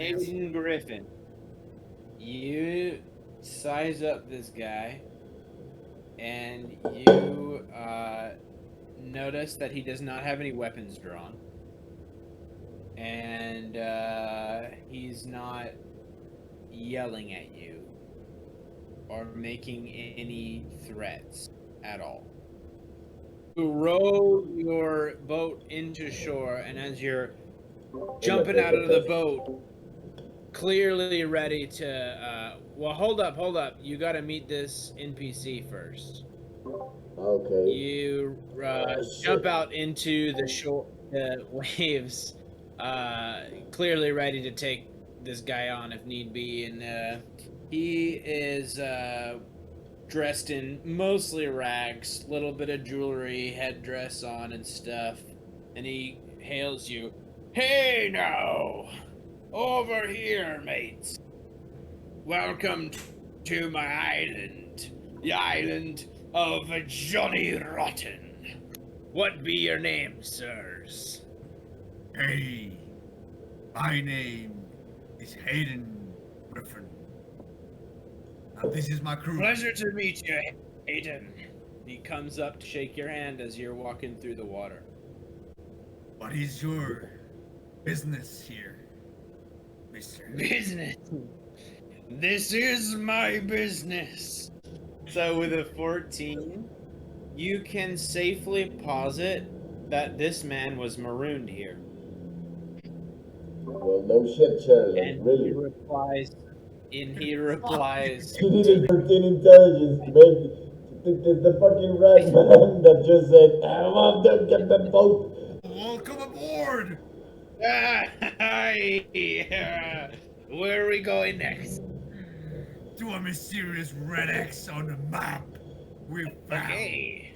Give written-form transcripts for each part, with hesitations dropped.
Hayden Griffin, you size up this guy, and you notice that he does not have any weapons drawn, and he's not yelling at you or making any threats at all. You row your boat into shore, and as you're jumping out of the boat, clearly ready to well, hold up, you got to meet this NPC first. Okay. You jump out into the waves, clearly ready to take this guy on if need be, and he is dressed in mostly rags, little bit of jewelry, headdress on and stuff, and he hails you. Hey now! Over here, mates. Welcome to my island, the island of Johnny Rotten. What be your name, sirs? Hey, my name is Hayden Griffin. And this is my crew. Pleasure to meet you, Hayden. He comes up to shake your hand as you're walking through the water. What is your business here, mister? Business. This is my business. So with a 14, you can safely posit that this man was marooned here. Well, no shit, Charlie. And Really. he replies, He needed 13 intelligence to make the fucking rat man that just said, I want to get the boat. Welcome aboard! where are we going next? To a mysterious red X on the map we found. Okay.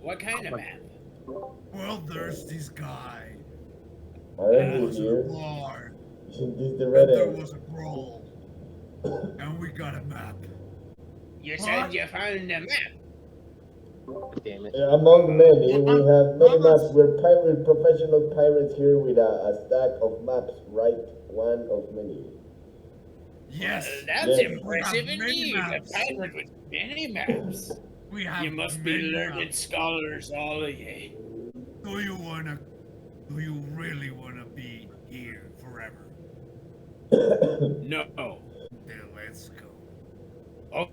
What kind of map? Well, there's this guy. Aren't There we was a here? bar. Isn't this the And red there egg? was a brawl. And we got a map. You said you found a map. Damn it. Among many, we have many maps. We're professional pirates here with a stack of maps, right? One of many. Yes. That's Yes. impressive We have many indeed. A maps. pirate with many maps. We have You must be many learned maps. scholars, all of ye. Do you really wanna be here forever? No. Then let's go.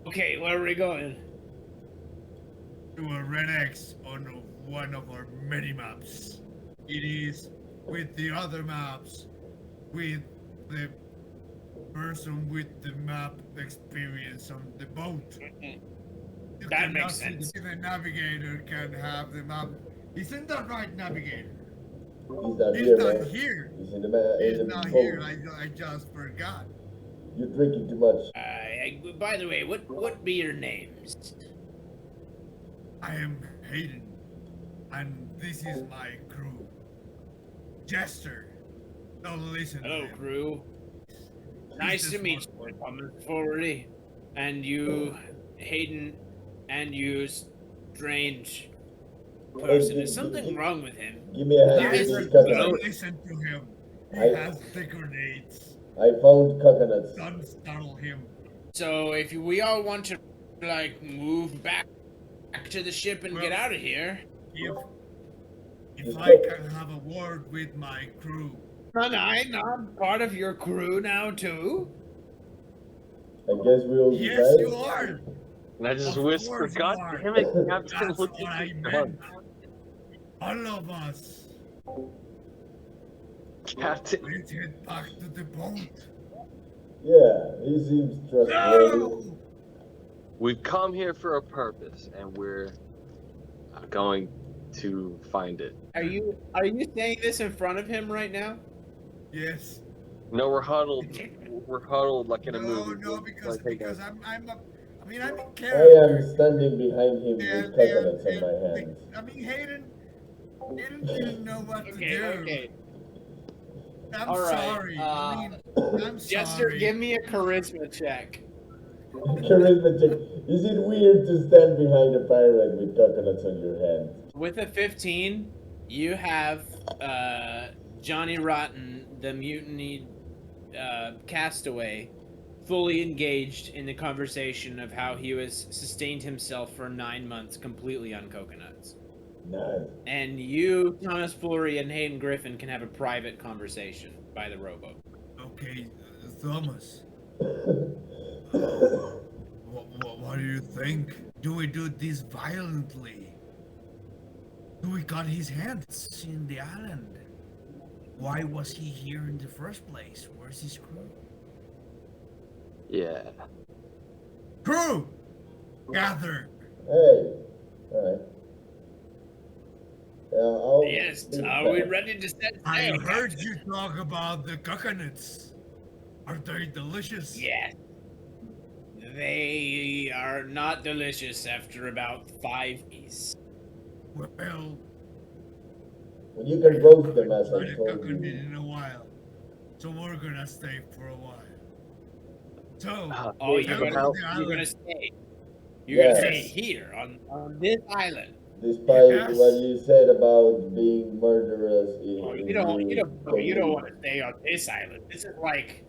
Okay, where are we going? To a red X on one of our many maps. It is with the other maps, with the person with the map experience on the boat. You That cannot makes sense. see the navigator can have the map. Isn't that right, navigator? He's not He's here, not man. here. He's in the He's in the not boat. here. I just forgot. You're drinking too much. By the way, what be your names? I am Hayden, and this is my crew. Jester. Don't listen to Hello, him. crew. He's Nice the to meet smart you, one. Thomas Forty. And you, Hayden, and you, strange person. Is something wrong with him? Give me a hand Yes, with these don't coconuts. listen to him. He I- has the grenades. I found coconuts. Don't startle him. So if we all want to, like, move back to the ship and get Well- out of here, If I can have a word with my crew. am I not part of your crew now too? I guess we'll Yes, decide. you are. And I just Of whisper, course you God are. damn it, Captain, That's look what at I you meant. All of us. Captain. Let's head back to the boat. Yeah, he seems trustworthy. No! We've come here for a purpose, and we're going to find it. Are you saying this in front of him right now? Yes. No, we're huddled. We're huddled like in a No, movie. no, because Like, hey, because guys. I'm in I am character. standing behind him with coconuts in my hands. I mean, Hayden didn't know what to Okay, do. okay. I'm All right, sorry. I mean, I'm Jester, sorry. give me a charisma check. Charisma check. Is it weird to stand behind a pirate with coconuts on your hand? With a 15, you have Johnny Rotten, the mutiny castaway fully engaged in the conversation of how he was sustained himself for 9 months completely on coconuts. Nice. And you, Thomas Fleury, and Hayden Griffin can have a private conversation by the rowboat. Okay, Thomas. What do you think? Do we do this violently? Do we cut his hands in the island? Why was he here in the first place? Where's his crew? Yeah. Crew! Gather! Hey. Alright. I'll Yes, be are we back. ready to set I sail? heard you talk about the coconuts. Are they delicious? Yes. They are not delicious after about 5 days. Well, Well, you can roast them as tried I a told coconut you. in a while. So we're gonna stay for a while. So, Oh, Wait, you're tell me gonna the you're island. gonna stay. You're gonna stay Yes. here on this island. Despite Yes. what you said about being murderous, Oh, you don't want to stay on this island. This is like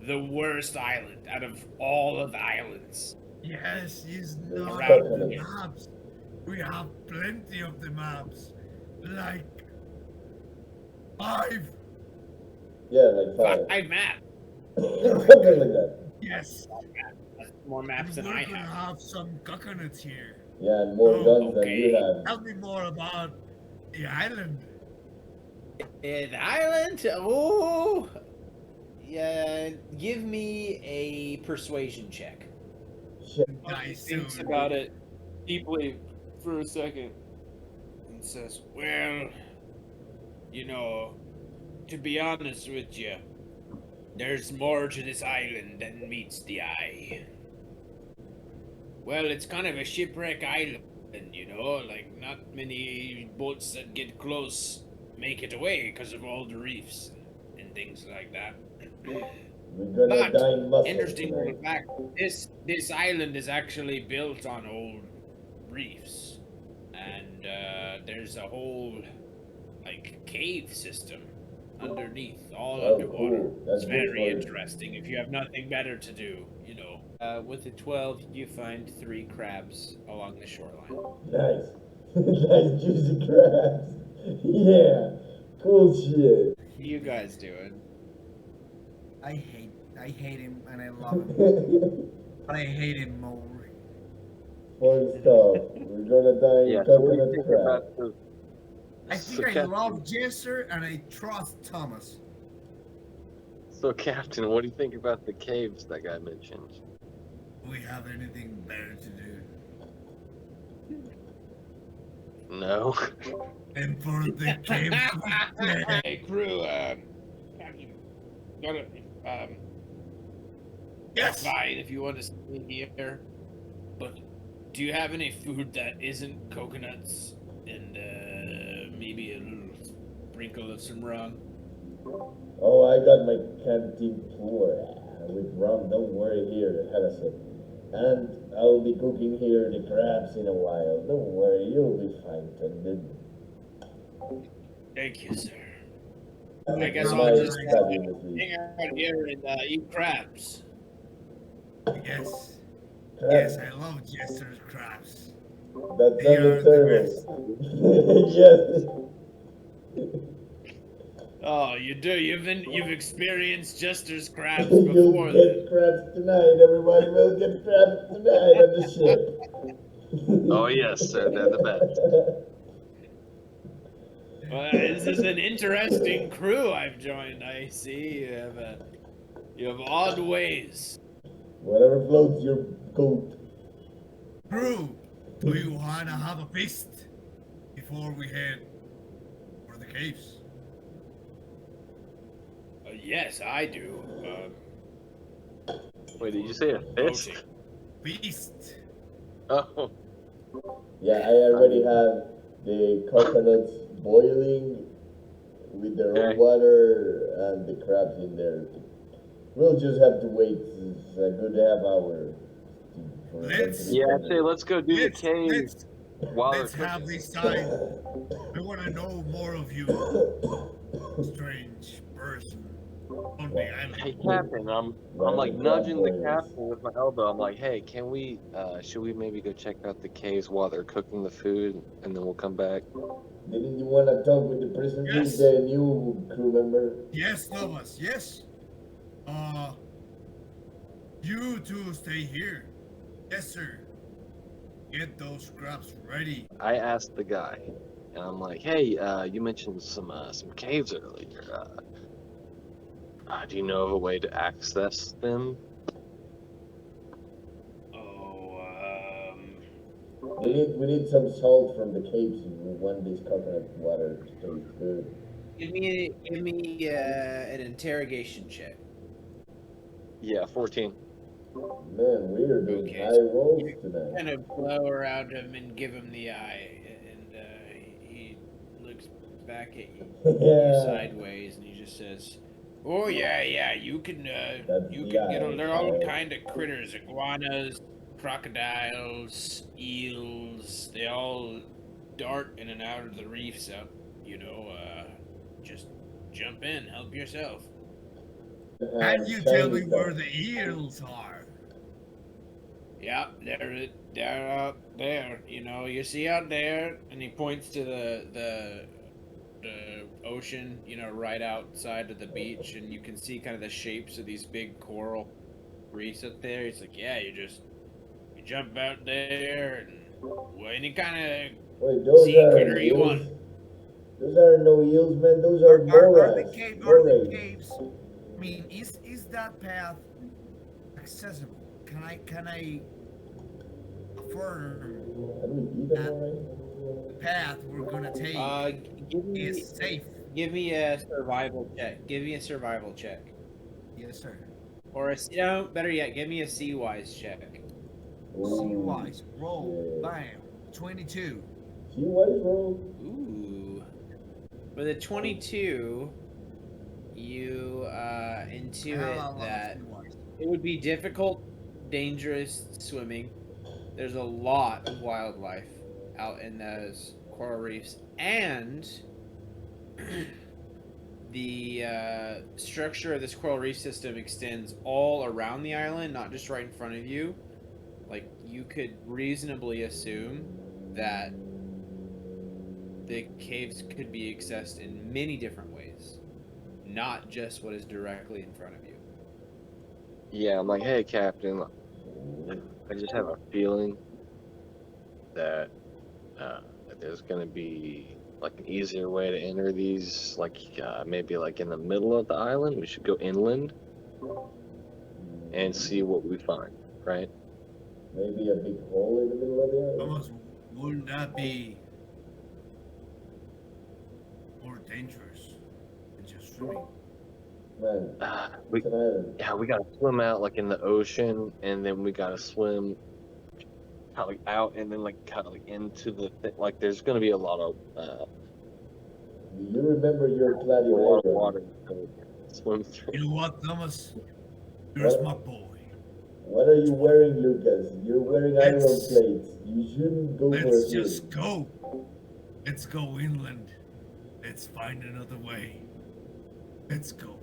the worst island out of all of the islands. Yes, it's There's not around on the here. maps. We have plenty of the maps. Like 5. Yeah, like 5. 5 maps. Something like that. Yes. That's more maps than We're I gonna have. have some coconuts here. Yeah, and more Oh, guns than you okay. have. Tell me more about the island. The island? Oh, yeah. Give me a persuasion check. Shit. Nice. Thinks dude. about it deeply for a second and says, "Well, you know, to be honest with you, there's more to this island than meets the eye. Well, it's kind of a shipwreck island, you know, like not many boats that get close make it away because of all the reefs and things like that. We're gonna But, die in muscle Interesting tonight. little fact, this island is actually built on old reefs. And there's a whole like cave system underneath, all Oh, underwater. cool. That's It's good very for you. interesting if you have nothing better to do, you know. With the 12, you find 3 crabs along the shoreline. Nice. Nice juicy crabs. Yeah. Cool shit. What are you guys doing? I hate him and I love him. But I hate him more. Fun stuff. We're gonna die in Yeah. So what do you coconut think crab. about the? I So, think I Captain, love Jester and I trust Thomas. so, Captain, what do you think about the caves that guy mentioned? Do we have anything better to do? No. And for the caves we stay. Hey, crew, Captain, gotta, Yes! fine if you want to stay here, but do you have any food that isn't coconuts and maybe a little sprinkle of some rum? Oh, I got my canteen floor with rum. Don't worry here, Harrison. And I'll be cooking here the crabs in a while. Don't worry, you'll be fine, Tendon. Thank you, sir. I guess My I'll just fabulously. hang out here and eat crabs. Yes. Crabs. Yes, I love Jester's crabs. That They are sounded the terrible. Yes. Oh, you do. You've experienced Jester's crabs You'll before. get crabs tonight. Everybody will get crabs tonight on the ship. Oh yes, sir. They're the best. Well, this is an interesting crew I've joined. I see you have odd ways. Whatever floats your boat. Crew, do you wanna have a feast before we head for the caves? Yes, I do. Wait, did you say a fist? Voting. Feast. Oh. Yeah, I already have the coconuts boiling with their own Okay. water and the crabs in there. We'll just have to wait a good half hour for them Let's- to be Yeah, I'd finished. say let's go do the Let's, cave let's, while they're let's have cooking. this time. I wanna know more of you, strange person. on the island. Hey, Captain, I'm Why like the crab nudging the boilers? captain with my elbow. I'm like, hey, should we maybe go check out the caves while they're cooking the food, and then we'll come back? Didn't you want to talk with the presently Yes. the new crew member? Yes, Thomas. Yes. Uh, you two stay here. Yes, sir. Get those crabs ready. I asked the guy, and I'm like, hey, you mentioned some caves earlier. Do you know of a way to access them? Oh, We need some salt from the caves. We want this coconut water to taste good. give me an interrogation check. Yeah, 14. Man, we are doing Okay, high so rolls you tonight. kind of blow around him and give him the eye, and he looks back at you Yeah, sideways, and he just says, "Oh yeah, that's you the can get eye. they're all kind of critters, iguanas, crocodiles, eels. They all dart in and out of the reefs out. Just jump in, help yourself." Can you tell me Shiny where stuff. the eels are? Yeah, they're out there. You see out there, and he points to the ocean. Right outside of the beach, and you can see kind of the shapes of these big coral reefs up there. He's like, yeah, you jump out there, and any kind Wait, of those sea are critter you want. eels? Those are no eels, man. Those are Are the moras. cave? Are the Morays. caves? I mean, is that path accessible? Can I affirm Can we eat a that moray? the path we're gonna take Give me is safe? a survival check. Give me a survival check, Yes, sir. or no, better yet, give me a sea wise check. See Ooh, wise. Roll. yeah. Bam. 22. See wise roll? Ooh. With a 22, you I have intuit a lot of that see wise. it would be difficult, dangerous swimming. There's a lot of wildlife out in those coral reefs, and the structure of this coral reef system extends all around the island, not just right in front of you. Like, you could reasonably assume that the caves could be accessed in many different ways, not just what is directly in front of you. Yeah, I'm like, hey, Captain, I just have a feeling that that there's gonna be like an easier way to enter these, like maybe like in the middle of the island. We should go inland and see what we find, right? Maybe a big hole in the middle of the island? Thomas, wouldn't that be more dangerous than just swimming? Man, We it's an island. yeah, we gotta swim out like in the ocean, and then we gotta swim kind of like out, and then like kind of like into the like. There's gonna be a lot of Do you remember your gladiator? water to swim through. You know what, Thomas? You're What? my boy. What are you wearing, Lucas? You're wearing iron Let's- plates. You shouldn't go for a Let's swim. just go. Let's go inland. Let's find another way. Let's go.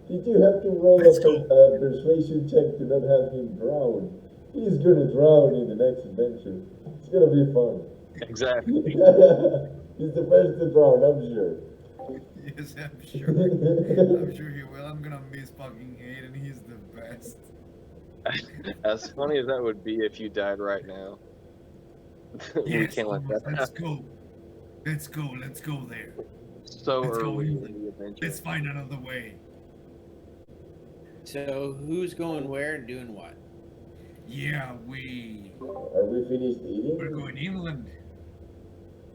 Did you have to roll Let's a persuasion check to not have him drown? He's gonna drown in the next adventure. It's gonna be fun. Exactly. He's the first to drown, I'm sure. Yes, I'm sure. I'm sure he will. I'm gonna miss fucking Hayden. He's the best. As funny as that would be if you died right now, we Yes, can't let Thomas, that let's happen. go. Let's go. Let's go there. So Let's go early inland. in the adventure. Let's find another way. So, who's going where and doing what? Yeah, Are we finished eating? we're going inland.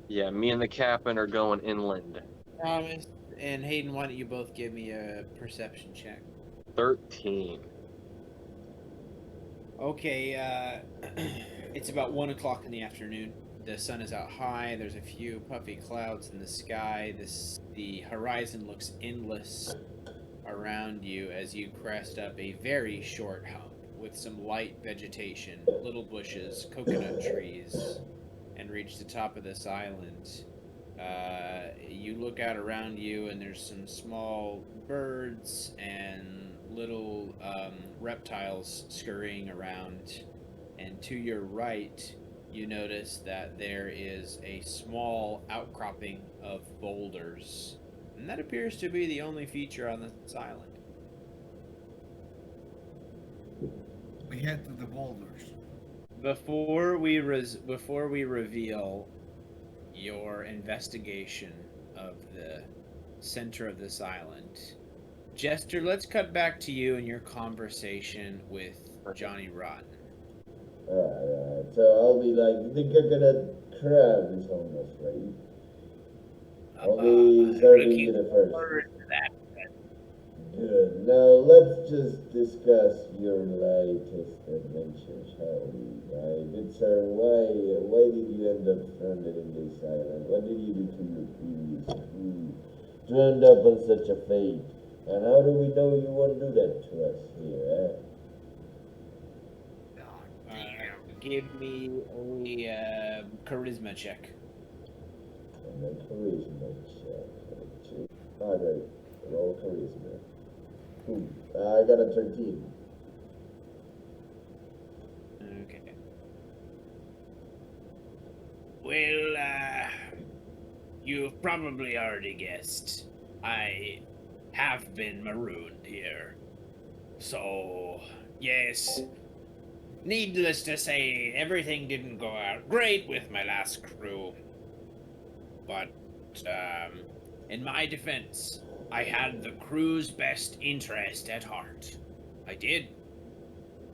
Yeah, me and the captain are going inland. Thomas and Hayden, why don't you both give me a perception check? 13. Okay, it's about 1 o'clock in the afternoon. The sun is out high. There's a few puffy clouds in the sky. The horizon looks endless around you as you crest up a very short hump with some light vegetation, little bushes, coconut trees, and reach the top of this island. You look out around you, and there's some small birds and little reptiles scurrying around. And to your right, you notice that there is a small outcropping of boulders. And that appears to be the only feature on this island. We head to the boulders. Before we reveal your investigation of the center of this island, Jester, let's cut back to you and your conversation with Johnny Rotten. Alright, so I'll be like, you think coconut crab is almost ready? I'll be serving you the first. Good. Now let's just discuss your latest adventure, shall we? Right, good sir. Why did you end up stranded in this island? What did you do to your previous crew to end up on such a fate? And how do we know you won't do that to us here, eh? Give me a charisma check. And then charisma check. Alright, roll charisma. Ooh, I got a 13. Okay. Well, you've probably already guessed. I have been marooned here. So, yes. Needless to say, everything didn't go out great with my last crew. But, in my defense, I had the crew's best interest at heart. I did.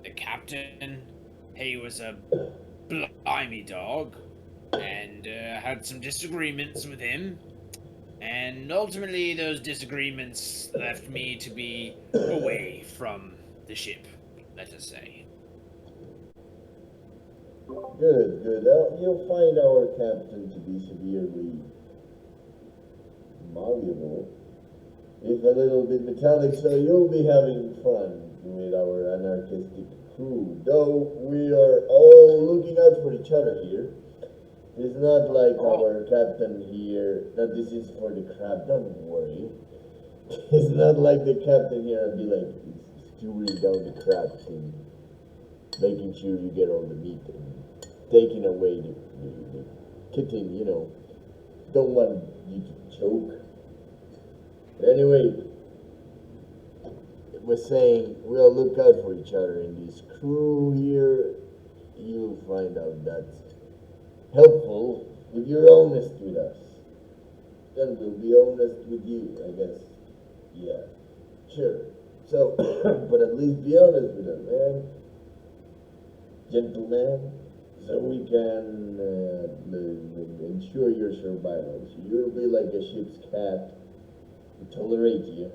The captain, he was a blimey dog, and had some disagreements with him. And ultimately, those disagreements left me to be away from the ship, let us say. Good, good. You'll find our captain to be severely malleable, if a little bit metallic, so you'll be having fun with our anarchistic crew. Though we are all looking out for each other here. It's not like our captain here, that this is for the crab, don't worry. It's not like the captain here would be like stewing down the crab thing, making sure you get all the meat and taking away the kitten, you know. Don't want you to choke. Anyway, we're saying we'll look out for each other in this crew here. You'll find out that's helpful if you're honest with us. Then we'll be honest with you, I guess. Yeah, sure. So, but at least be honest with us, man. Gentleman. So we can ensure your survival. So you'll be like a ship's cat. We tolerate you.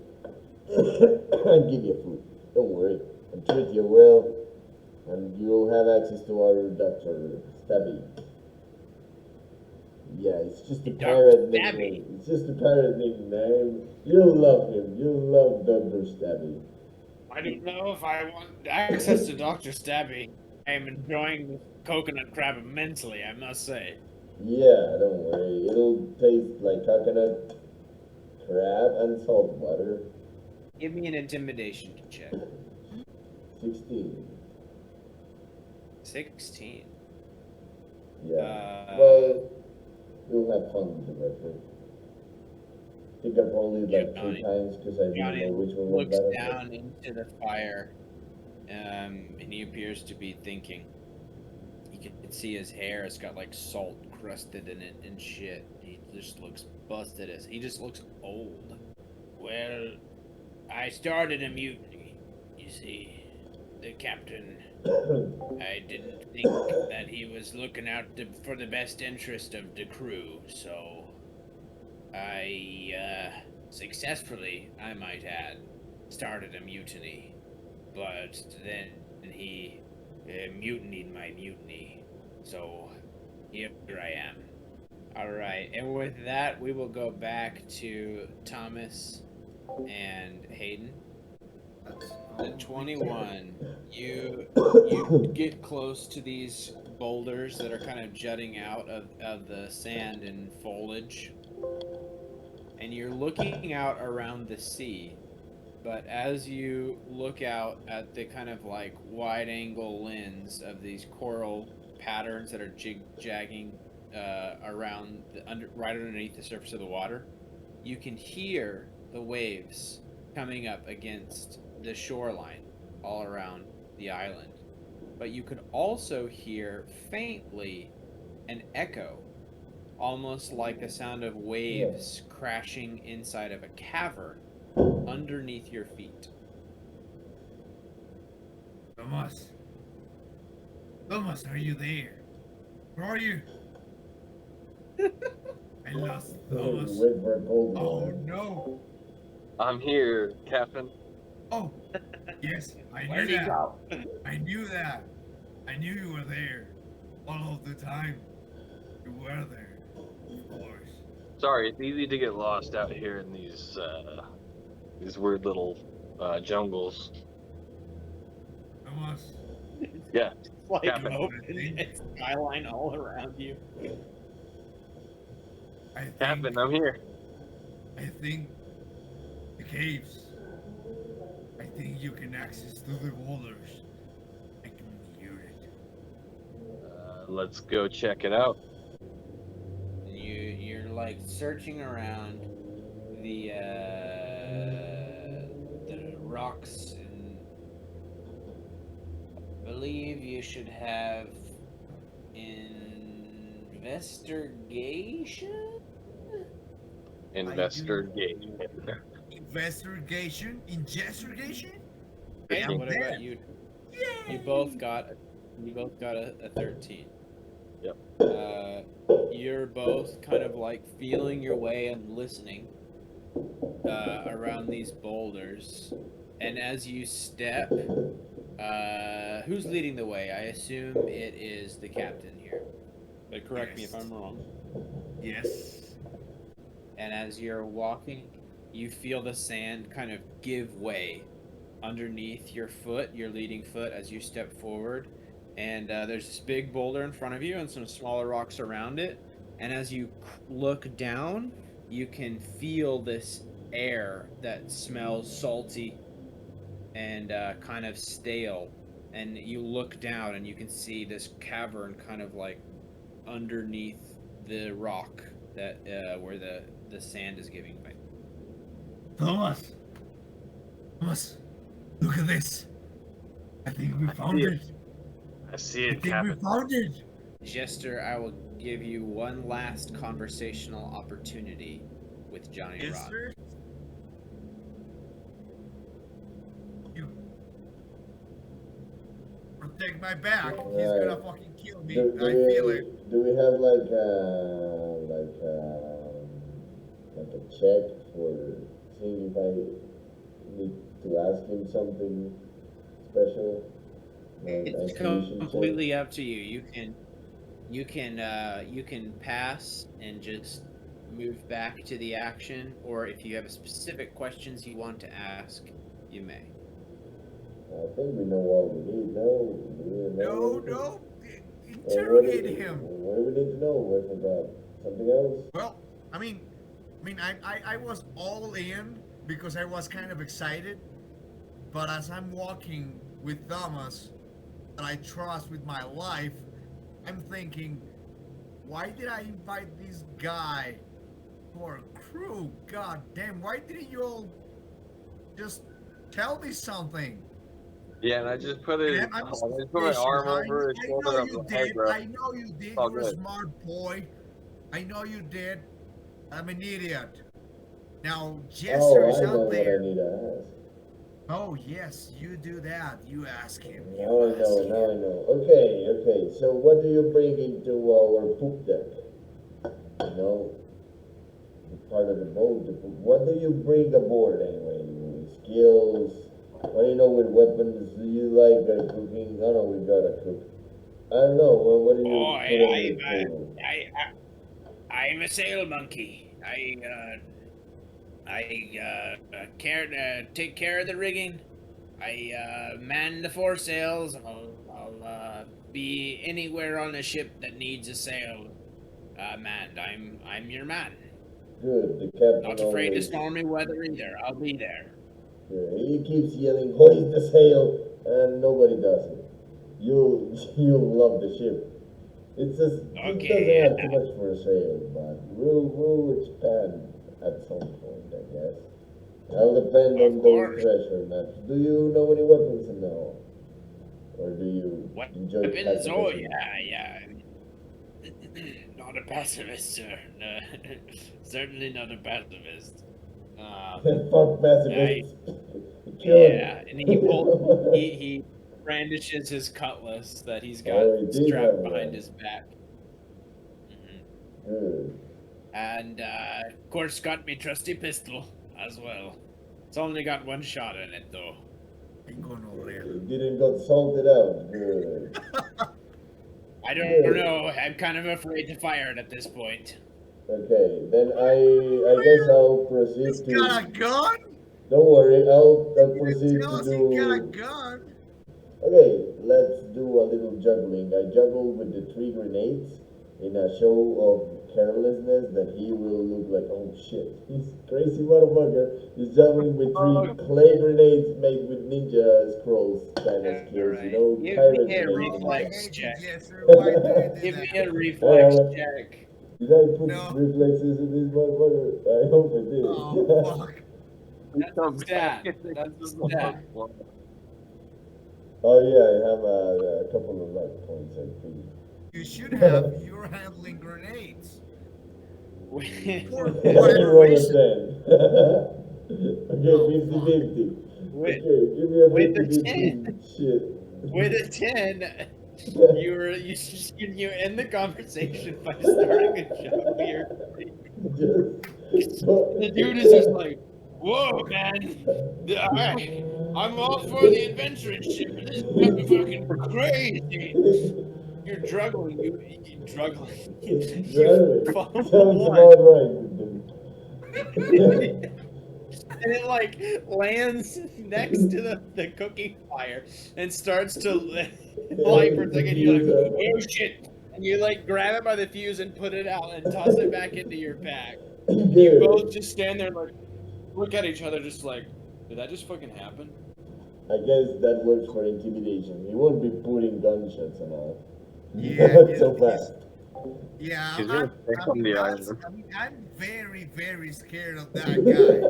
And give you food. Don't worry. And treat you well. And you'll have access to our Dr. Stabby. Yeah, it's just a pirate nickname. It's just a pirate nickname. You'll love him. You'll love Dr. Stabby. I don't know if I want access to Dr. Stabby. I am enjoying this coconut crab immensely, I must say. Yeah, don't worry. It'll taste like coconut, crab, and salt water. Give me an intimidation check. 16. 16. Yeah. Well, you'll have fun with the record. I think I've rolled it like Johnny, 3 times because I didn't know which one was looks better. down into the fire, and he appears to be thinking. You can see his hair has got like salt crusted in it and shit. He just looks busted as he just looks old. Well, I started a mutiny, you see. The captain, I didn't think that he was looking out for the best interest of the crew, so I successfully, I might add, started a mutiny. But then he mutinied my mutiny, so here I am. Alright, and with that, we will go back to Thomas and Hayden. The 21, you get close to these boulders that are kind of jutting out of the sand and foliage, and you're looking out around the sea. But as you look out at the kind of like wide angle lens of these coral patterns that are jagging around right underneath the surface of the water, you can hear the waves coming up against the shoreline all around the island. But you could also hear faintly an echo, almost like the sound of waves crashing inside of a cavern underneath your feet. Thomas. Thomas, are you there? Where are you? I lost Thomas. Wait for a cold Oh one. no. I'm here, Captain. Oh, yes, I Where'd knew he that. go? I knew that. I knew you were there. All of the time. You were there. Of course. Sorry, it's easy to get lost out here in these weird little jungles. Thomas. Yeah, It's like Captain. open and skyline all around you. Captain, I'm here. I think the caves. I think you can access to the boulders. I can hear it. Let's go check it out. And you're like searching around the rocks, and I believe you should have investigation. Investigation. Investigation? Investigation? Okay, I'm what there. about you? Yay! You both got a 13. Yep. You're both kind of like feeling your way and listening around these boulders, and as you step, who's leading the way? I assume it is the captain here, but correct me if I'm wrong. Yes. And as you're walking, you feel the sand kind of give way underneath your foot, your leading foot, as you step forward. And there's this big boulder in front of you and some smaller rocks around it. And as you look down, you can feel this air that smells salty and kind of stale. And you look down and you can see this cavern kind of like underneath the rock that where the sand is giving way. Thomas. Thomas. Look at this. I think we found see it. it. I see I it, think Captain. we found it. Jester, I will give you one last conversational opportunity with Johnny Yes, Rod. sir. You protect my back. He's gonna fucking kill me. I feel it. Do we have like a check for seeing if I need to ask him something special? Like It's isolation completely up to you. You can pass and just move back to the action, or if you have specific questions you want to ask, you may. I think we know all we need. No, No. Interrogate him. What do we need to know? I forgot. Something else? Well, I mean, I was all in because I was kind of excited. But as I'm walking with Thomas, that I trust with my life, I'm thinking, why did I invite this guy to our crew? God damn, why didn't you all just tell me something? Yeah, and I just put it. And I just put my arm over his shoulder. I know I'm you like, hey, did. bro. I know you did. All You're a good. smart boy. I know you did. I'm an idiot. Now, Jester is I know out what I there. need to ask. Oh, yes, you do that. You ask him. Now I know. Okay. So what do you bring into our poop deck? You know, the part of the boat. What do you bring aboard anyway? Skills. What do you know with weapons? Do you like cooking? I know we gotta cook. I don't know. What do you put on the table? I'm a sail monkey. I take care of the rigging. I man the foresails. I'll be anywhere on a ship that needs a sail manned. I'm your man. Good. The captain Not afraid to always. stormy weather either. I'll be there. He keeps yelling, "Hoist the sail," and nobody does it. You'll love the ship. It doesn't Okay. have too much for a sail, but we'll expand at some point, I guess. I'll depend Of on those course. treasure maps. Do you know any weapons now, or do you enjoy Weapons? Oh pacifism? yeah. Not a pacifist, sir. No, certainly not a pacifist. Fuck I pacifists. Kill Yeah, and him. he brandishes his cutlass that he's got Oh, he did have strapped behind one. his back. Mhm. Good. And of course got me trusty pistol as well. It's only got one shot in it though. It didn't got salted out. Good. I don't Good. know. I'm kind of afraid to fire it at this point. Okay, then I guess I'll He's proceed got a to. gun? Don't worry, I'll You proceed tell to us he got a do. gun? Okay, let's do a little juggling. I juggle with the 3 grenades in a show of carelessness that he will look like, oh shit, he's crazy motherfucker. He's juggling with 3 clay grenades made with ninja scrolls kind of skills, Alright. Give pirate me a grenades. Oh, I reflex hate you, check. Jester. Why do you do Give that? me a Hey, reflex check. did I put No. reflexes in this motherfucker? I hope I did. Oh, fuck. That's a stat. That's a stat. Oh yeah, I have a couple of luck points, I think. You should have. You're handling grenades. For I whatever roll a reason. 10. Okay, Oh, 50-50. With, Okay, give me a with a 50-50 shit. with a 10, you end the conversation by starting a joke with your the dude is just like, whoa, man. Alright, I'm all for the adventuring shit, but this is kind of fucking crazy. You're druggling, you druggling. You fall Sounds one. about right. And it like lands next to the cooking fire and starts to light for a second. You're like, oh shit. And you like grab it by the fuse and put it out and toss it back into your pack. And you both just stand there and like look at each other just like, did that just fucking happen? I guess that works for intimidation. He won't be putting gunshots and all. Yeah, Not so fast. Yeah, He's gonna pick on the island. I'm very, very scared of that guy.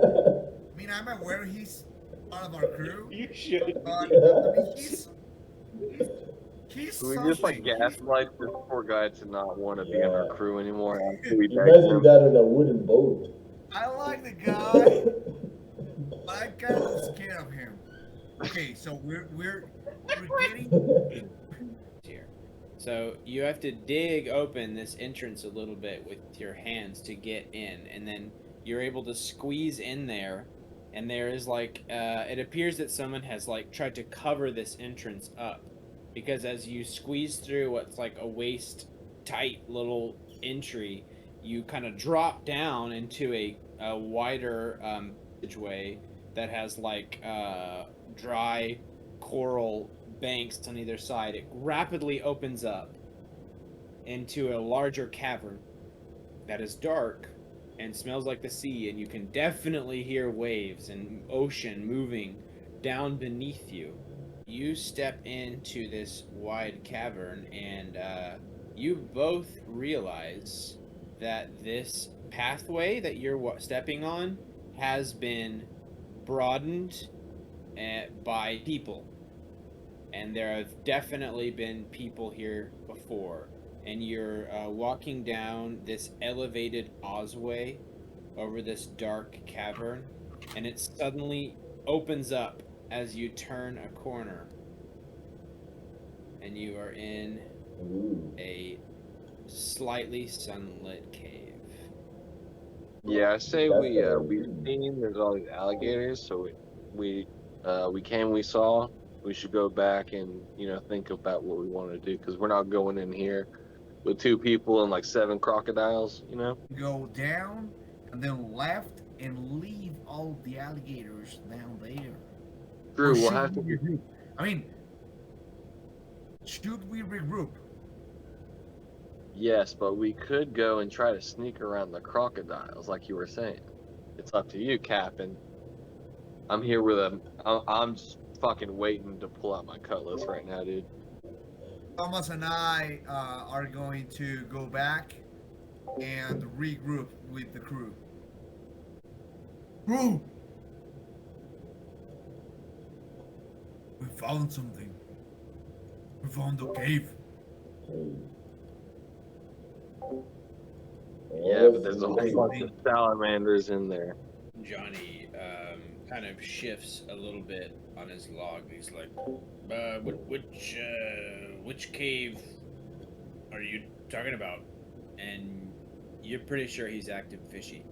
I mean, I'm aware he's part of our crew, You should. but I mean, he's We just like something. gaslight this poor guy to not want to be in our Yeah. crew anymore after we begged Imagine him. that on a wooden boat. I like the guy, but I'm kind of scared of him. Okay, so we're getting Here. So you have to dig open this entrance a little bit with your hands to get in, and then you're able to squeeze in there, and there is like it appears that someone has like tried to cover this entrance up, because as you squeeze through what's like a waist tight little entry, you kind of drop down into a wider passageway that has like dry coral banks on either side. It rapidly opens up into a larger cavern that is dark and smells like the sea, and you can definitely hear waves and ocean moving down beneath you. You step into this wide cavern, and you both realize that this pathway that you're stepping on has been broadened by people. And there have definitely been people here before. And you're walking down this elevated causeway over this dark cavern, and it suddenly opens up as you turn a corner. And you are in Ooh. a slightly sunlit cave. Yeah, I say That's we've seen there's all these alligators, so we came, we saw. We should go back and think about what we want to do, because we're not going in here with 2 people and like 7 crocodiles. go down and then left and leave all the alligators down there. True, Or we'll should have to. we regroup? I mean, should we regroup? Yes, but we could go and try to sneak around the crocodiles, like you were saying. It's up to you, Captain. I'm here with a. I'm just fucking waiting to pull out my cutlass right now, dude. Thomas and I are going to go back and regroup with the crew. Crew! We found something. We found a cave. Okay. Yeah, but there's a whole I bunch of think- salamanders in there. Johnny kind of shifts a little bit on his log. He's like, which cave are you talking about? And you're pretty sure he's acting fishy.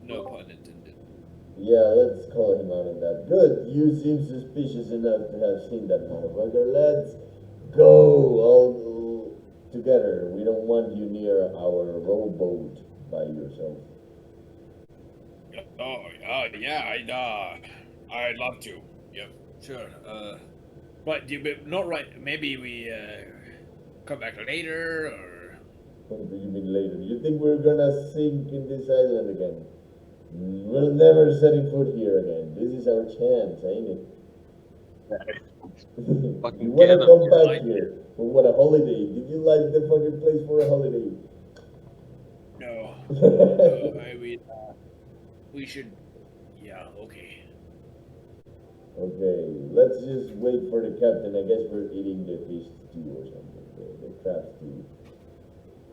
No pun intended. Yeah, let's call him out on that. Good, you seem suspicious enough to have seen that motherfucker. Let's go all together. We don't want you near our rowboat by yourself. Yeah, I'd love to. Yep, sure. But not right. Maybe we come back later, or What do you mean later? You think we're gonna sink in this island again? We're never setting foot here again. This is our chance, ain't it? Fucking You wanna get 'em. come back Like here for what, a holiday? Did you like the fucking place for a holiday? no? We should. Yeah, okay. Okay, let's just wait for the captain. I guess we're eating the fish stew or something. The crab stew.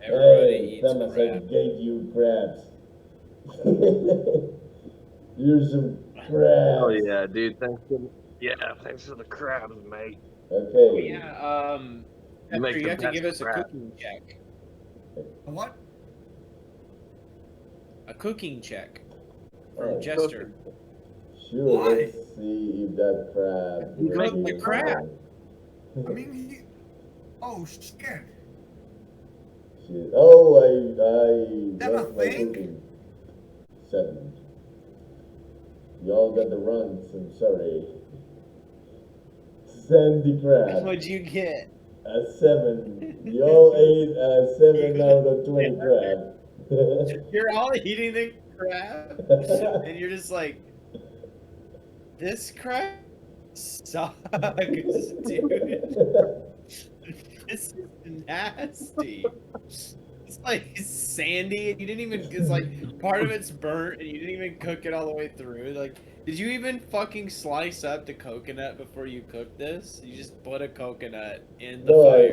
Everybody Hey, eats Thomas, I crab. gave you crabs. Here's some crabs. Oh yeah, dude. Thanks for the crabs, mate. Okay. Yeah. You make Hector, you the have to best give us a crab. cooking check. A what? A cooking check from Oh, Jester. Sure, Why? let's see if that crab. You will make be the crab. fine. I mean, oh shit. Shit. Oh, I That a lost my thing? cooking. 7. Y'all got the runs. I'm sorry. Sandy crab. What'd you get? A 7. Y'all ate a 7 out of 20 crab. You're all eating the crab, and you're just like, this crab sucks, dude. This is nasty. It's like sandy, and you didn't even. It's like part of it's burnt, and you didn't even cook it all the way through. Like, did you even fucking slice up the coconut before you cooked this? You just put a coconut in the No, I fire.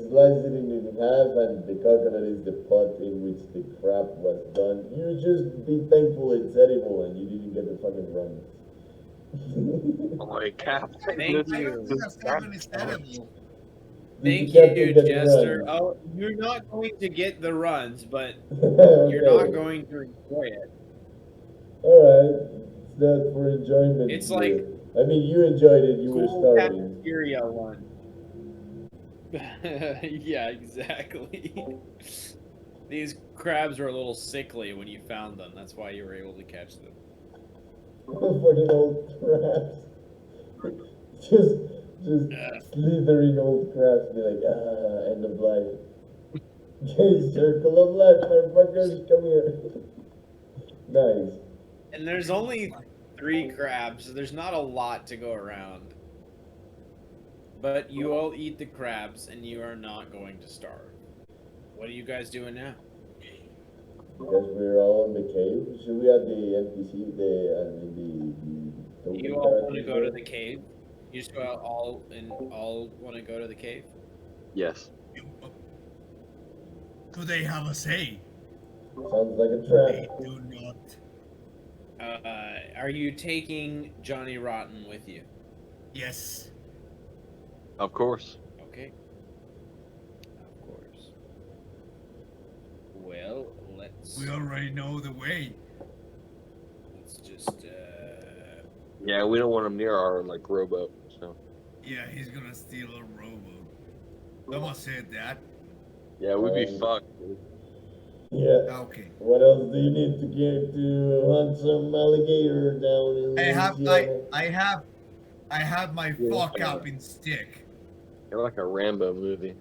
sliced it in half, and the coconut is the pot in which the crab was done. You just be thankful it's edible and you didn't get the fucking runs. Boy, Captain. Thank I you. don't think a 7 is edible. Thank The captain you, get the Jester. runs. Oh, you're not going to get the runs, but Okay. you're not going to enjoy it. Alright, it's not for enjoyment. It's here. like I mean, you enjoyed it, you were Cool starving. cafeteria one. Yeah, exactly. These crabs were a little sickly when you found them. That's why you were able to catch them. Fucking old crabs. just slithering old crabs. Be like, end of life. Okay, circle of life, motherfuckers, come here. Nice. And there's only 3 crabs, so there's not a lot to go around. But you all eat the crabs, and you are not going to starve. What are you guys doing now? Because we're all in the cave. Should we have the NPC, the You all want to go to the cave? You just go out all want to go to the cave? Yes. Do they have a say? Sounds like a They trap. do not. Are you taking Johnny Rotten with you? Yes. Of course. Okay. Of course. Well, let's We already know the way. just Yeah, we don't want them near our like rowboat. So Yeah, he's gonna steal a rowboat. Someone said that. yeah, we'd be fucked. Dude. Yeah. Okay. What else do you need to get to hunt some alligator down in Louisiana? I have my Yeah. fuck up in stick. You're like a Rambo movie.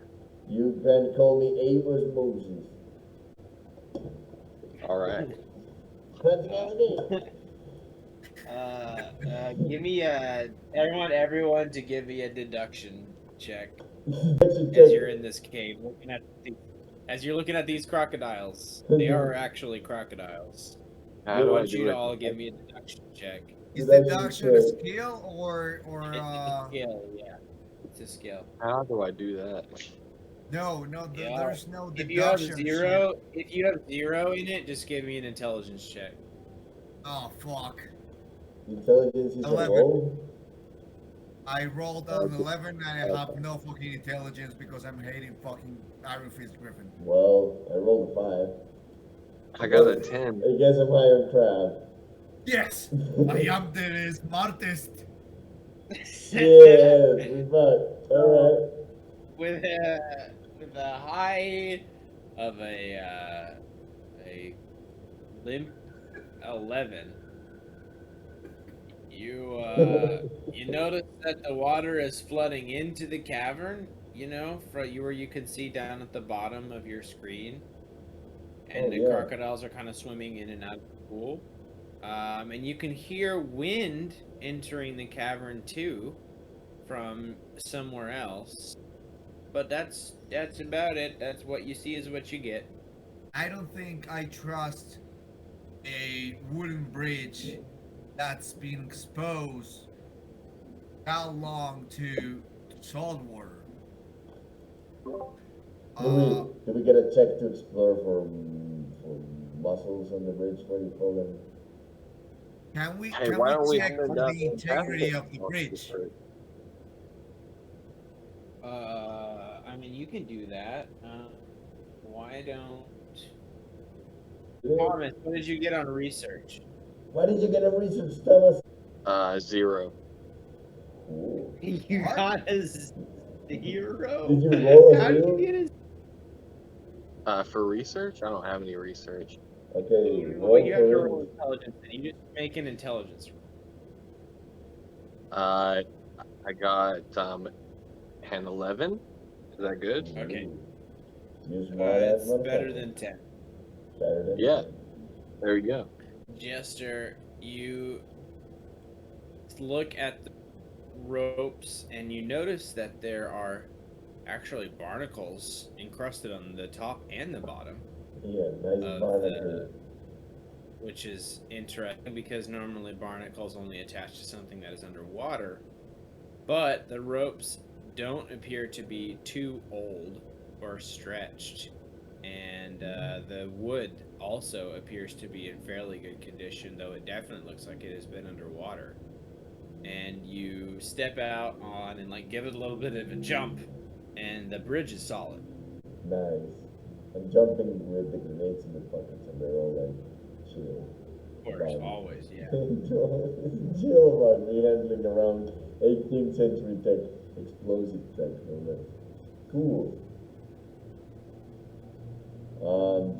You can call me Amos Moses. All right. What's going on? Give me everyone to give me a deduction check Deduction as you're check. in this cave, as you're looking at these crocodiles. They Okay. are actually crocodiles. How I do I want you do to it? all give me a deduction check. Is Deduction deduction a check. skill or It's a skill, yeah. It's a skill. How do I do that? no, Yeah. there's no If you have deduction shit. zero in it, just give me an intelligence check. Oh fuck. Intelligence is a 11. roll. I rolled an 11 and I have no fucking intelligence because I'm hating fucking Iron Fist Griffin. Well, I rolled a 5. I got a 10. I guess I'm higher crab. Yes! I am the smartest. Yeah, we're back. Alright. With a high of a limp 11, you notice that the water is flooding into the cavern, where you can see down at the bottom of your screen, and Oh, the yeah. crocodiles are kind of swimming in and out of the pool. And you can hear wind entering the cavern too from somewhere else. But that's about it. That's what you see is what you get. I don't think I trust a wooden bridge that's been exposed how long to salt water. Do we get a check to explore for mussels on the bridge? What do you call them? Hey, Can why we don't we check send for out the integrity of the bridge? I mean, you can do that. Why don't Thomas? What did you get on research? Why did you get a research, Thomas? 0. Ooh. You What? got a zero. Did you roll a How did zero? you get a For research, I don't have any research. Okay, Well, roll you have to for roll it. intelligence. And you just make an intelligence roll. I got an 11. Is that good? Okay. You smart ass It's better motherfucker. than 10. Better than Yeah. 10. There you go. Jester, you look at the ropes and you notice that there are actually barnacles encrusted on the top and the bottom, Yeah, nice Of barnacle. which is interesting because normally barnacles only attach to something that is underwater. But the ropes don't appear to be too old or stretched, and the wood also appears to be in fairly good condition, though it definitely looks like it has been underwater. And you step out on and give it a little bit of a jump, and the bridge is solid. Nice. I'm jumping with the grenades in the buckets and they're all chill. Of course, About- always, yeah. chill about me handling around 18th century tech, explosive tech. Cool.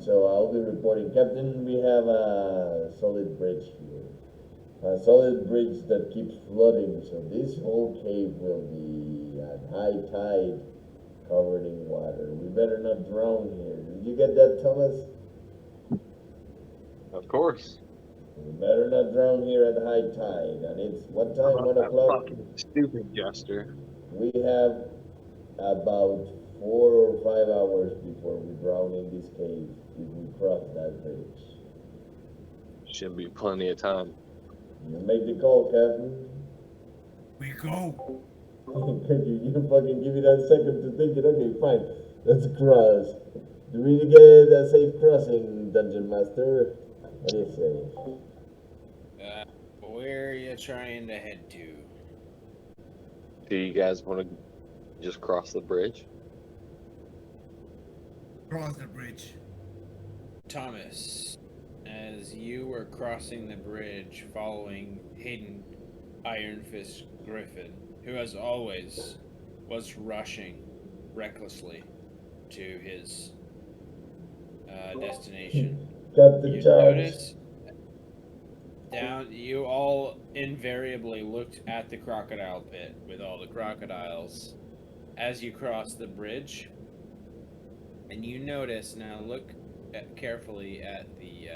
So I'll be reporting, Captain. We have a solid bridge here. A solid bridge that keeps flooding, so this whole cave will be at high tide, covered in water. We better not drown here. Did you get that, Thomas? Of course. We better not drown here at high tide. And it's what time? 1 o'clock? Fucking stupid Jester. We have about 4 or 5 hours before we drown in this cave if we cross that bridge. Should be plenty of time. You make the call, Captain. We go. you fucking give me that second to think it. Okay, fine. Let's cross. Do we get a safe crossing, Dungeon Master? What do you say? Where are you trying to head to? Do you guys want to just cross the bridge? Cross the bridge. Thomas, as you were crossing the bridge following Hayden Iron Fist Griffin, who as always was rushing recklessly to his destination, Captain you Charge. notice you all invariably looked at the crocodile pit with all the crocodiles. As you cross the bridge, And you notice now. Look carefully at the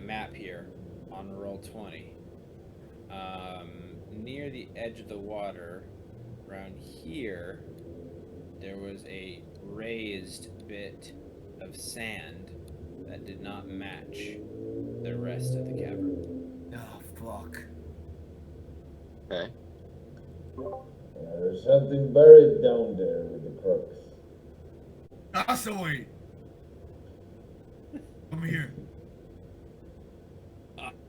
map here on roll 20. Near the edge of the water, around here, there was a raised bit of sand that did not match the rest of the cavern. Oh, fuck. Okay. There's something buried down there with the crooks. Castaway! Come here.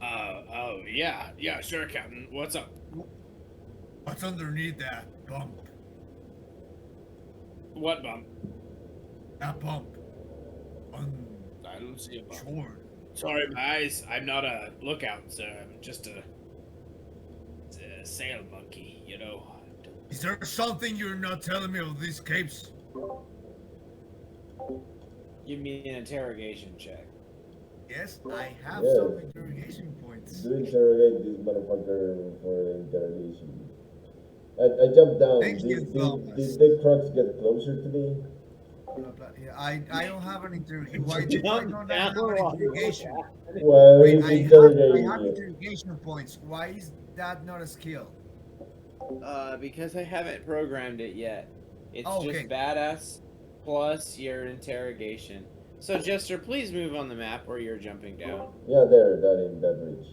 Oh, yeah, sure, Captain. What's up? What's underneath that bump? What bump? That bump. On I don't see a bump. shore. Sorry, my eyes. I'm not a lookout, sir. I'm just a sail monkey, you know. Is there something you're not telling me of these capes? Give me an interrogation check. Yes, I have Yeah. some interrogation points. Do interrogate this motherfucker for interrogation. I jumped down. Thank you, Thomas. Did the crooks get closer to me? Yeah, I don't have an interrogation. Why do I not have an interrogation? Well, Wait, he's I interrogating have you. interrogation points. Why is that not a skill? Because I haven't programmed it yet. It's Oh, okay. just badass plus your interrogation. So, Jester, please move on the map where you're jumping down. Yeah, there, that ridge.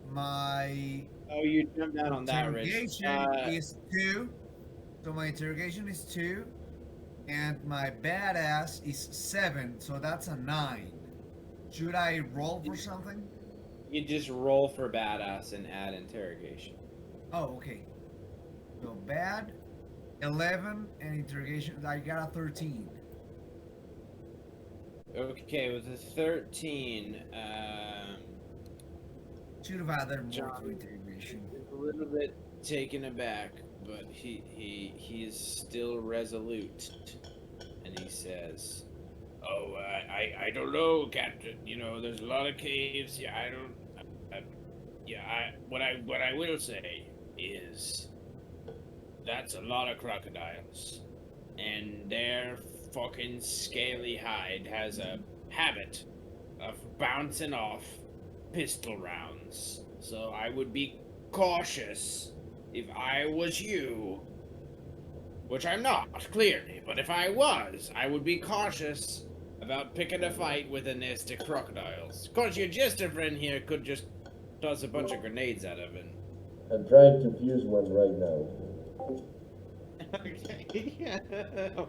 My Oh, you jumped down on that ridge. interrogation is 2. So my interrogation is 2. And my badass is 7. So that's a 9. Should I roll for something? You just roll for badass and add interrogation. Oh, okay. So bad, 11, and interrogation, I got a 13. Okay, with a 13, Should have added more John. to interrogation. a little bit taken aback, but he's still resolute, and he says, "Oh, I don't know, Captain. You know, there's a lot of caves. Yeah, I don't. What I will say is that's a lot of crocodiles, and their fucking scaly hide has a habit of bouncing off pistol rounds. So I would be cautious if I was you, which I'm not, clearly, but if I was, I would be cautious about picking a fight with a nest of crocodiles. Of course, your jester friend here could just toss a bunch of grenades at him and... I'm trying to fuse one right now. Okay.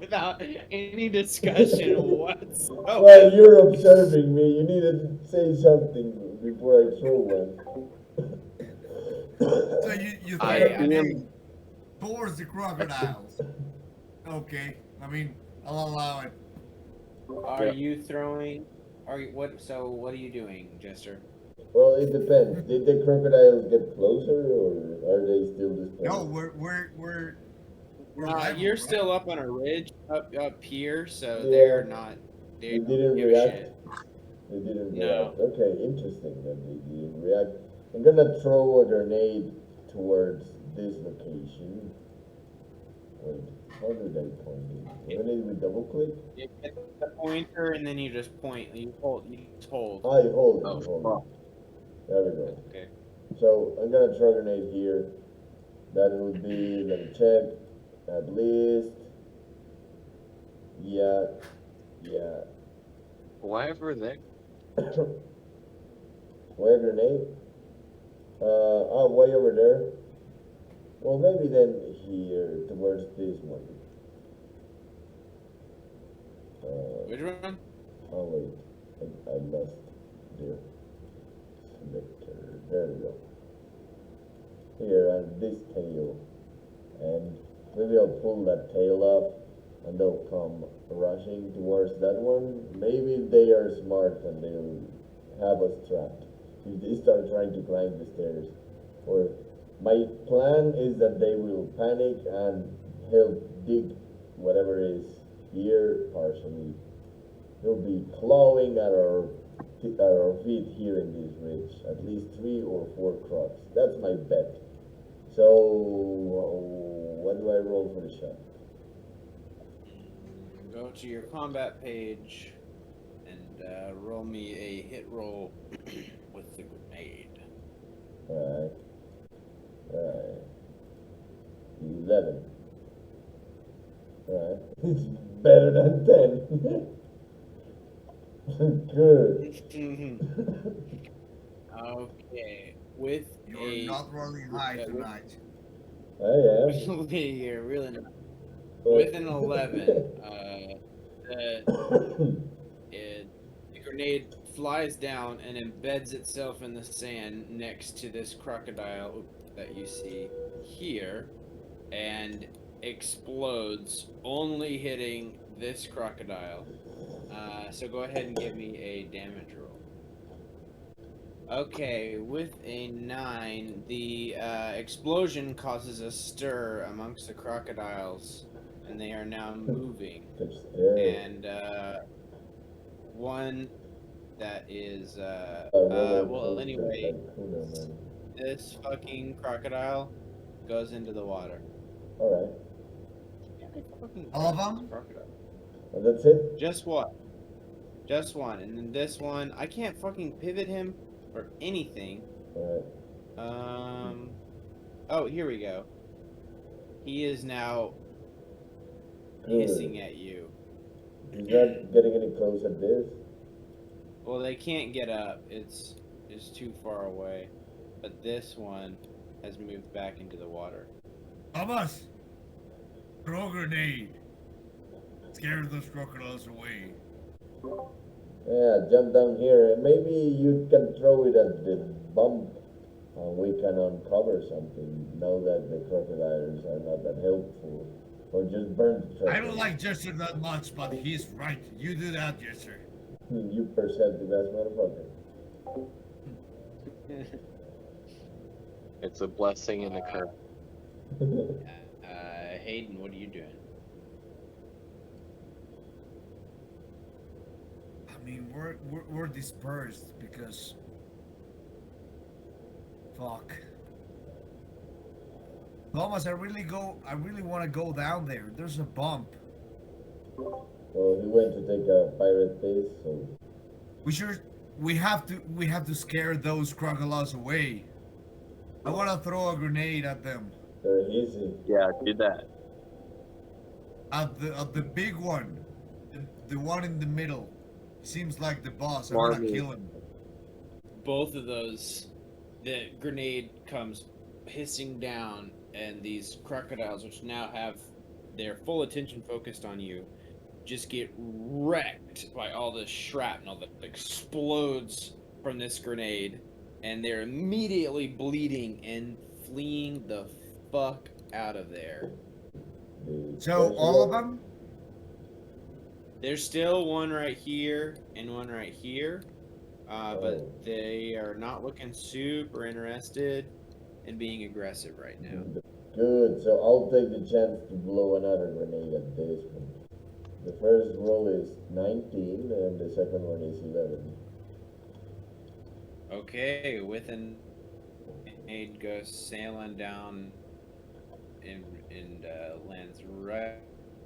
Without any discussion whatsoever. Well, you're observing me. You need to say something before I throw one. So you throw I a am- grenade towards the crocodiles. Okay, I mean, I'll allow it. Are you throwing... So what are you doing, Jester? Well, it depends. Did the crocodiles get closer, or are they still this point? No, we're level, You're right? still up on a ridge up here, so Yeah. they're not... They don't didn't give a react. shit. They didn't No. react. Okay, interesting that they didn't react. I'm gonna throw a grenade towards this location. Wait, how did I point it? Grenade with double click? You get the pointer, and then you just point. You just hold. I hold it. Oh, hold fuck. it. There we go. Okay. So I'm gonna throw a grenade here. That would be, let me check, at least. Yeah. Why ever that? Where grenade? Way over there. Well, maybe then here, towards this one. Which one? Oh wait, I lost the selector. There we go. Here, and this tail. And maybe I'll pull that tail up, and they'll come rushing towards that one. Maybe they are smart and they'll have us trapped if they start trying to climb the stairs. Or my plan is that they will panic and help dig whatever is here partially. They'll be clawing at our feet here in this ridge. At least 3 or 4 crocs. That's my bet. So what do I roll for the shot? go to your combat page and roll me a hit roll with the grenade. Alright. Alright. 11. Alright. It's better than 10. Good. Okay. With You're not rolling high tonight. I am. You're really not. With an 11, the grenade flies down and embeds itself in the sand next to this crocodile that you see here and explodes, only hitting this crocodile. So go ahead and give me a damage roll. Okay, with a 9, the explosion causes a stir amongst the crocodiles, and they are now moving. And one that is well, anyway, this fucking crocodile goes into the water. Alright. All of them? And that's it? Just one. Just one. And then this one, I can't fucking pivot him or anything. Alright. Oh, here we go. He is now Good. hissing at you. He's not getting any close at this. Well, they can't get up. It's too far away. But this one has moved back into the water. Thomas! Throw a grenade. Scare those crocodiles away. Yeah, jump down here. Maybe you can throw it at the bump. We can uncover something. Know that the crocodiles are not that helpful. Or just burn the treasure. I don't like Jester that much, but he's right. You do that, Jester. You perceptive ass motherfucker. It's a blessing and a curse. Hayden, what are you doing? I mean, we're dispersed because... Fuck. Thomas, I really want to go down there. There's a bump. Well, he went to take a pirate base, so... We have to scare those crocodiles away. I want to throw a grenade at them. They're easy. Yeah, do that. At the big one. The one in the middle. Seems like the boss. I Marvel. want to kill him. Both of those, the grenade comes hissing down, and these crocodiles, which now have their full attention focused on you, just get wrecked by all the shrapnel that explodes from this grenade, and they're immediately bleeding and fleeing the fuck out of there. So all of them? There's still one right here and one right here, but they are not looking super interested in being aggressive right now. Good, so I'll take the chance to blow another grenade at this one. The first roll is 19, and the second one is 11. Okay, with an grenade goes sailing down and lands right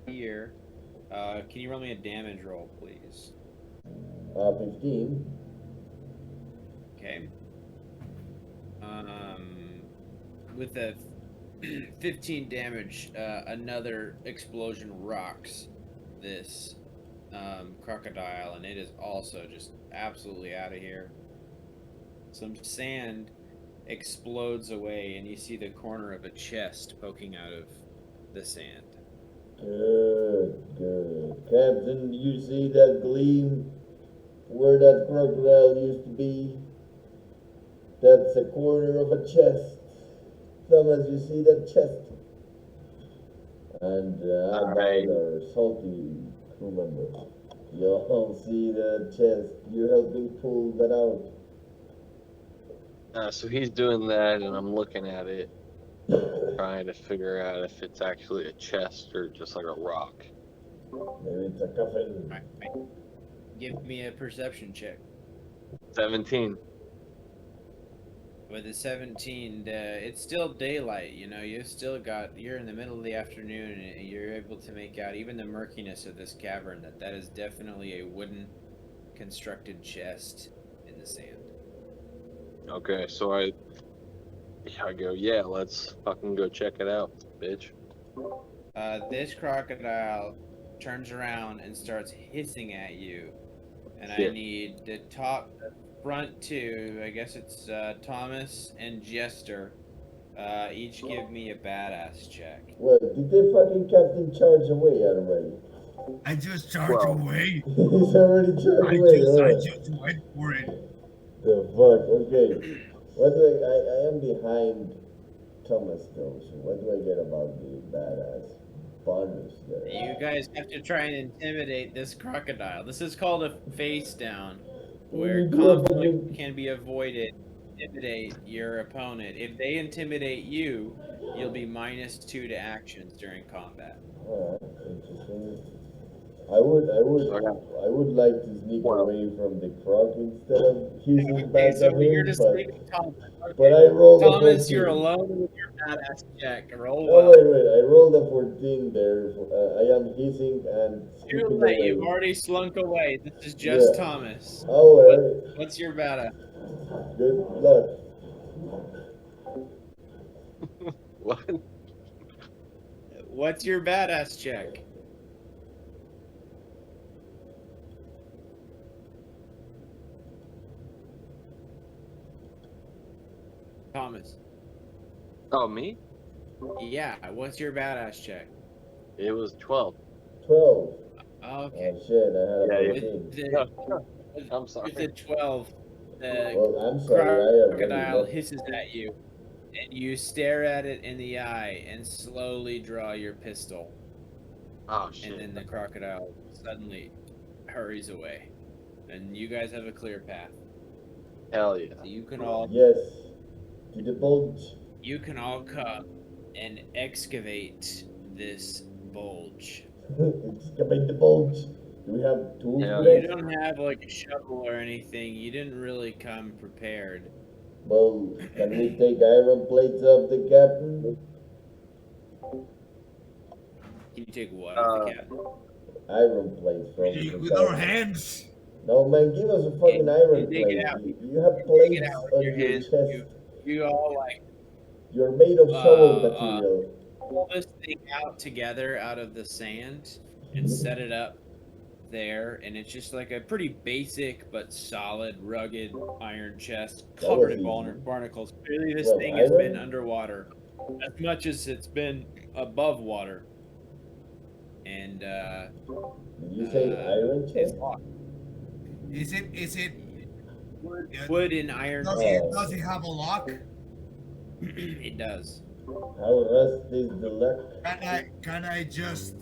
here. Can you roll me a damage roll, please? 15. Okay. With a 15 damage, another explosion rocks this crocodile, and it is also just absolutely out of here. Some sand explodes away, and you see the corner of a chest poking out of the sand. Good, good. Captain, do you see that gleam where that crocodile used to be? That's a corner of a chest. Thomas, you see that chest? And Alright. our salty crew member. Y'all see that chest? You helping pull that out. So he's doing that, and I'm looking at it, trying to figure out if it's actually a chest or just like a rock. Maybe it's a coffin. Alright. Give me a perception check. 17. With a 17, it's still daylight. You're in the middle of the afternoon, and you're able to make out even the murkiness of this cavern. That is definitely a wooden constructed chest in the sand. Okay, so I go, yeah, let's fucking go check it out, bitch. This crocodile turns around and starts hissing at you, and I Shit. need the front two. I guess it's Thomas and Jester. Each give me a badass check. What? Did the fucking captain charge away already? I just charged Well, away. He's already charged away. I Huh? just went for it. The fuck? Okay. What do I am behind Thomas though, so what do I get about the badass bonus there? You guys have to try and intimidate this crocodile. This is called a face down, where You do a conflict fucking- can be avoided. Intimidate your opponent. If they intimidate you, you'll be -2 to actions during combat. Alright, interesting. I would like to sneak away from the croc instead of hissing Okay, back so at you're him, just but leaving Thomas. but Okay. I rolled a 14. Thomas, you're alone with your badass check. Roll Oh well. wait, I rolled a 14 there. I am hissing and Too skipping late. away. You've already slunk away. This is just Yeah. Thomas. Oh, alright. What's your badass? Good luck. What? What's your badass check? Thomas. Oh, me? Yeah, what's your badass check? It was 12. 12. Okay. Oh shit, I had a Yeah, 14. I'm sorry. With the 12, the Well, I'm sorry, I already crocodile left. hisses at you, and you stare at it in the eye and slowly draw your pistol, Oh, and shit. then the crocodile suddenly hurries away, and you guys have a clear path. Hell yeah. So you can all Yes. To the bulge. come and excavate this bulge. Excavate the bulge. Do we have tools Yeah, for You that? don't have like a shovel or anything. You didn't really come prepared. Well, can we take iron plates off the captain? Can you take what off the captain? Iron plates from the With our captain. hands. No man, give us a fucking iron You dig plate. it out. You have Take plates it out with on your your hands. chest. You all like You're made of shovel Uh, material. pull this thing out together out of the sand and set it up there, and it's just like a pretty basic but solid, rugged iron chest That covered was in easy. barnacles. Clearly, this Well, thing has been iron? underwater as much as it's been above water. And Did you say iron it's chest? locked. Is it Wood and iron. does it have a lock? It does. How rust is the luck? Can I just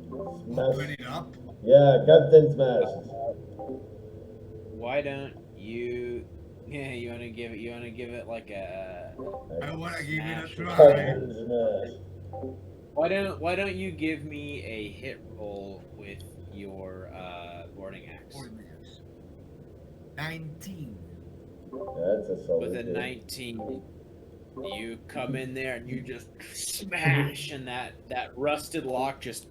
Smash. open it up? Yeah, Captain Smash. Why don't you? Yeah, you want to give it like a. I wanna give it a try. Captain Smash. Why don't you give me a hit roll with your boarding axe? 19. That's a solid With a hit. 19, you come in there and you just smash, and that rusted lock just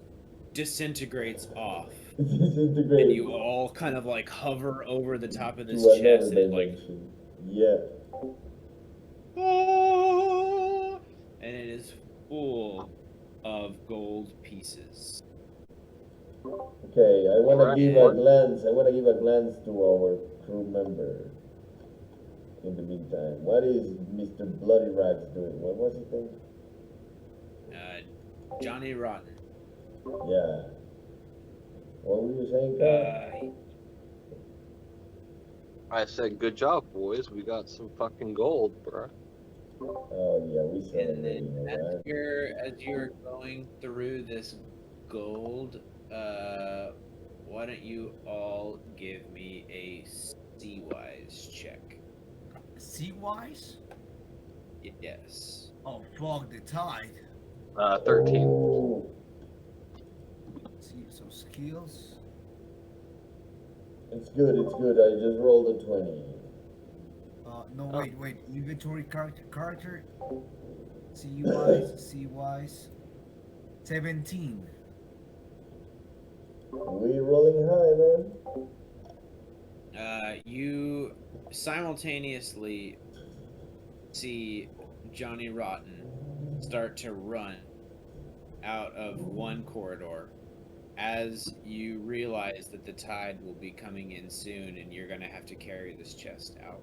disintegrates off, and Disintegrate you all kind of like hover over the top of this to another chest, and it like, dimension. Yeah. and it is full of gold pieces. Okay, I want to Alright. give a glance. I want to give a glance to our crew member. In the meantime, what is Mr. Bloody Rags doing? What was his name? Johnny Rotten. Yeah. What were you saying, Kyle? I said, good job, boys. We got some fucking gold, bro. Oh yeah, we And celebrating, then alright? as you're going through this gold, why don't you all give me a C-wise check? Sea-wise? Yes. Oh, fuck the tide. 13. Oh, See, so skills. it's good. It's good. I just rolled a 20. No, Oh. wait. Inventory character. CY. 17. We rolling high, man. You simultaneously see Johnny Rotten start to run out of one corridor as you realize that the tide will be coming in soon and you're going to have to carry this chest out.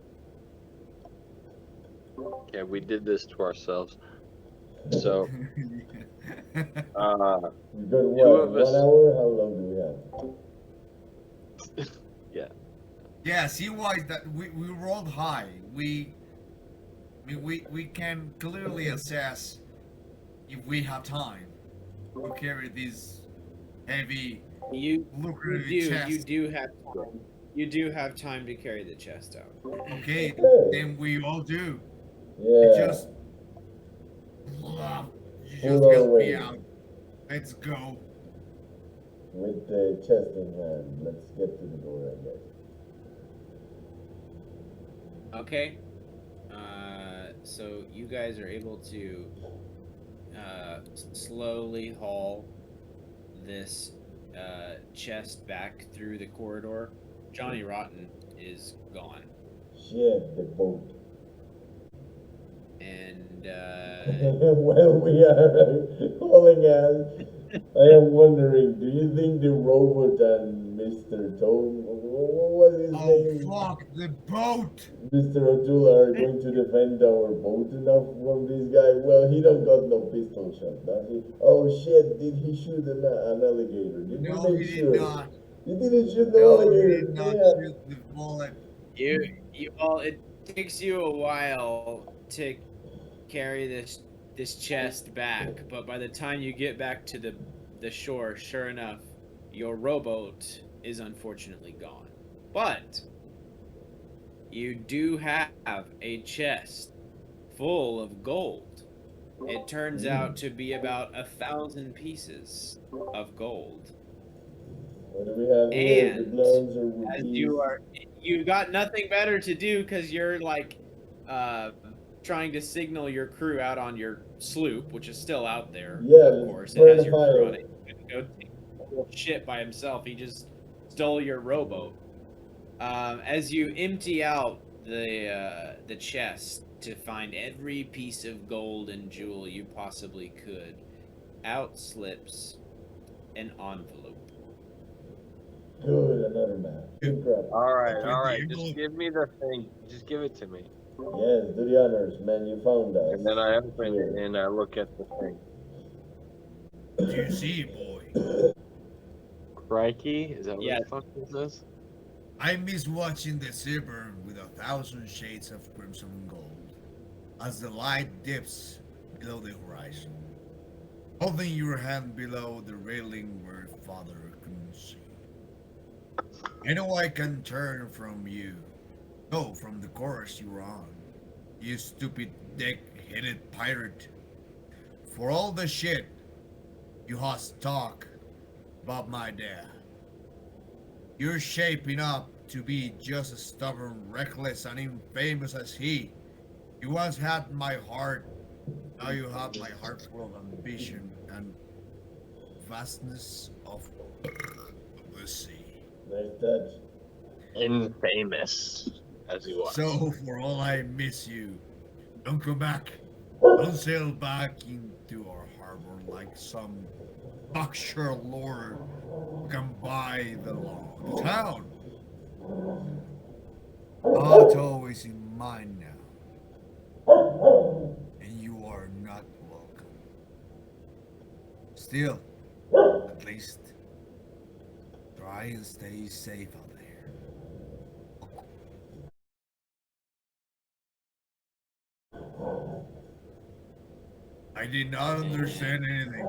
Yeah, we did this to ourselves. So, We got two what? of 1 us. hour? How long do we have? Yeah. Yeah, CY that we rolled high. We can clearly assess if we have time to carry these heavy, You lucrative you chests. do have time. You do have time to carry the chest out. Okay, Okay. then we all do. You Yeah. just, you Pull just our help me weight out. Let's go. with the chest in hand. Let's get to the door, I guess. Okay. So you guys are able to slowly haul this chest back through the corridor. Johnny Rotten is gone, Shit, the boat. and Well, we are hauling ass. I am wondering, do you think the robot and Mr. Tone, what was his Oh name? fuck, the boat! Mr. O'Toole are going to defend our boat enough from this guy? Well, he don't got no pistol shot, does he? Oh shit, did he shoot an alligator? Did we No, make he did sure? not. You didn't shoot no No, he alligator, did not damn. shoot the bullet. you all it takes you a while to carry this chest back, but by the time you get back to the shore, sure enough, your rowboat is unfortunately gone. But you do have a chest full of gold. It turns out to be about 1,000 pieces of gold. What do we have here? And Doubloons or as rupees? you got nothing better to do because you're like uh trying to signal your crew out on your sloop, which is still out there. Yeah, Of course, it burn has the your crew fire. on it. He couldn't go take a whole shit by himself. He just stole your rowboat. As you empty out the chest to find every piece of gold and jewel you possibly could, out slips an envelope. Good, another map. Good crap. All right. Okay, Just well, give me the thing. Just give it to me. Yes, do the honors, man. You found us. And then I open Here. it and I look at the thing. what do you see, boy? Crikey? Is that what Yes. the fuck this is? I miss watching the sea burn with 1,000 shades of crimson and gold as the light dips below the horizon, holding your hand below the railing where father couldn't see. I know I can turn from you. No, from the course you're on. You stupid deck-headed pirate. For all the shit you has talk about my dad. You're shaping up to be just as stubborn, reckless, and infamous as he. You once had my heart. Now you have my heart full of ambition and vastness of the sea. Nice touch. Infamous, as he was. So, for all I miss you, don't come back. Don't sail back into our harbor like some cocksure lord who can buy the town. Otto is in mine now, and you are not welcome. Still, at least, try and stay safe out there. I did not understand anything.